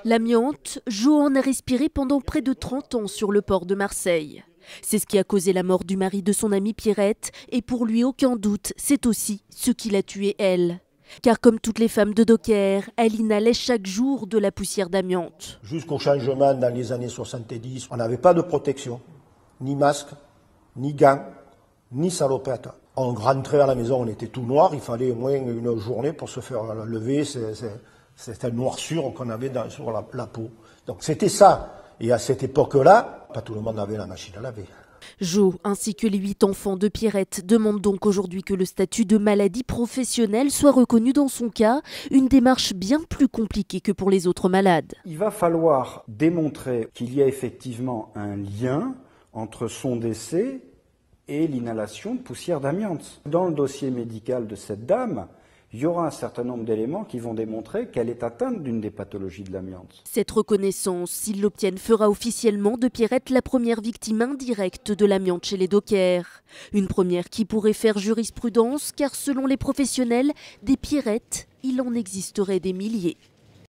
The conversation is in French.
L'amiante, Jo en a respiré pendant près de 30 ans sur le port de Marseille. C'est ce qui a causé la mort du mari de son amie Pierrette et pour lui, aucun doute, c'est aussi ce qui l'a tuée elle. Car comme toutes les femmes de docker, elle inhalait chaque jour de la poussière d'amiante. Jusqu'au changement dans les années 70, on n'avait pas de protection, ni masque, ni gants, ni salopette. On rentrait à la maison, on était tout noir, il fallait au moins une journée pour se faire lever, c'était une noirceur qu'on avait sur la peau. Donc c'était ça. Et à cette époque-là, pas tout le monde avait la machine à laver. Jo, ainsi que les 8 enfants de Pierrette, demandent donc aujourd'hui que le statut de maladie professionnelle soit reconnu dans son cas, une démarche bien plus compliquée que pour les autres malades. Il va falloir démontrer qu'il y a effectivement un lien entre son décès et l'inhalation de poussière d'amiante. Dans le dossier médical de cette dame, il y aura un certain nombre d'éléments qui vont démontrer qu'elle est atteinte d'une des pathologies de l'amiante. Cette reconnaissance, s'ils l'obtiennent, fera officiellement de Pierrette la première victime indirecte de l'amiante chez les dockers. Une première qui pourrait faire jurisprudence, car selon les professionnels, des Pierrettes, il en existerait des milliers.